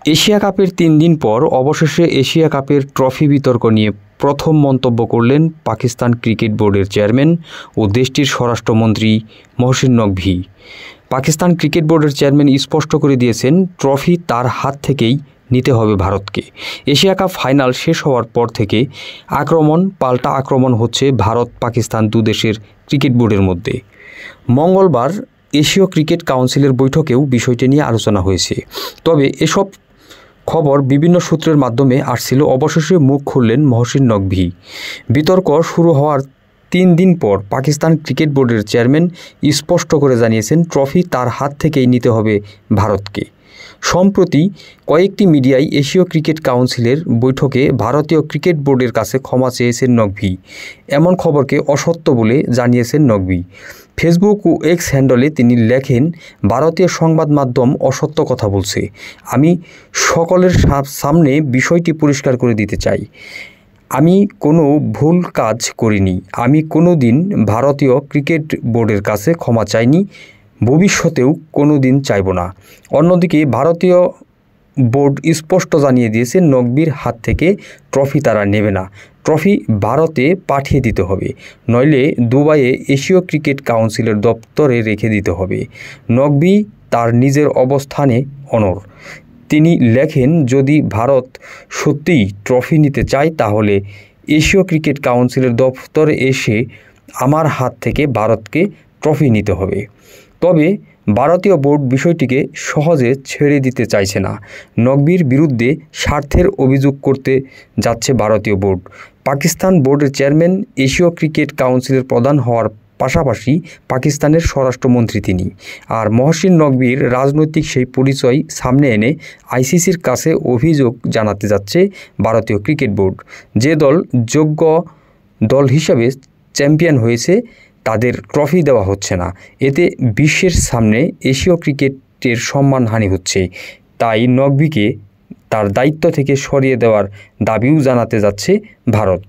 Asia কাপের 3 দিন পর অবশেষে এশিয়া কাপের ট্রফি বিতর্ক নিয়ে প্রথম মন্তব্য করলেন পাকিস্তান ক্রিকেট বোর্ডের চেয়ারম্যান ও দেশটির স্বরাষ্ট্রমন্ত্রী মহসিন নকভী। পাকিস্তান ক্রিকেট বোর্ডের চেয়ারম্যান স্পষ্ট করে দিয়েছেন, ট্রফি তার হাত থেকেই নিতে হবে ভারতকে। এশিয়া কাপ ফাইনাল শেষ হওয়ার পর থেকে পাল্টা আক্রমণ হচ্ছে ভারত পাকিস্তান দুদেশের ক্রিকেট বোর্ডের মধ্যে। মঙ্গলবার এশীয় ক্রিকেট কাউন্সিলের বৈঠকেও বিষয়টি নিয়ে আলোচনা হয়েছে। তবে এসব খবর বিভিন্ন সূত্রের মাধ্যমে আসছিল। অবশেষে মুখ খুললেন মহসিন নকভী। বিতর্ক শুরু হওয়ার 3 দিন পর পাকিস্তান ক্রিকেট বোর্ডের চেয়ারম্যান স্পষ্ট করে জানিয়েছেন, ট্রফি তার হাত থেকেই নিতে হবে ভারতকে। সম্প্রতি কয়েকটি মিডিয়ায় এশীয় ক্রিকেট কাউন্সিলের বৈঠকে ভারতীয় ক্রিকেট বোর্ডের কাছে ক্ষমা চেয়েছেন নকভী। এমন খবরকে অসত্য বলে জানিয়েছেন নকভী। ফেসবুক ও এক্স হ্যান্ডলে তিনি লেখেন, ভারতীয় সংবাদ মাধ্যম অসত্য কথা বলছে। আমি সকলের সামনে বিষয়টি পরিষ্কার করে দিতে চাই। আমি কোনো ভুল কাজ করিনি। আমি কোনো দিন ভারতীয় ক্রিকেট বোর্ডের কাছে ক্ষমা চাইনি, ভবিষ্যতেও কোনো দিন চাইব না। অন্যদিকে ভারতীয় বোর্ড স্পষ্ট জানিয়ে দিয়েছে, নকভীর হাত থেকে ট্রফি তারা নেবে না। ট্রফি ভারতে পাঠিয়ে দিতে হবে, নইলে দুবাইয়ে এশীয় ক্রিকেট কাউন্সিলের দপ্তরে রেখে দিতে হবে। নকভী তার নিজের অবস্থানে অনড়। তিনি লেখেন, যদি ভারত সত্যিই ট্রফি নিতে চায় তাহলে এশীয় ক্রিকেট কাউন্সিলের দপ্তরে এসে আমার হাত থেকে ভারতকে ট্রফি নিতে হবে। তবে ভারতীয় বোর্ড বিষয়টিকে সহজে ছেড়ে দিতে চাইছে না। নকভীর বিরুদ্ধে স্বার্থের অভিযোগ করতে যাচ্ছে ভারতীয় বোর্ড। পাকিস্তান বোর্ডের চেয়ারম্যান, এশীয় ক্রিকেট কাউন্সিলের প্রধান হওয়ার পাশাপাশি পাকিস্তানের স্বরাষ্ট্রমন্ত্রী তিনি। আর মহসিন নকভীর রাজনৈতিক সেই পরিচয় সামনে এনে আইসিসির কাছে অভিযোগ জানাতে যাচ্ছে ভারতীয় ক্রিকেট বোর্ড। যে দল যোগ্য দল হিসাবে চ্যাম্পিয়ন হয়েছে তাদের ট্রফি দেওয়া হচ্ছে না। এতে বিশ্বের সামনে এশীয় ক্রিকেটের সম্মানহানি হচ্ছে। তাই নকভীকে তার দায়িত্ব থেকে সরিয়ে দেওয়ার দাবিও জানাতে যাচ্ছে ভারত।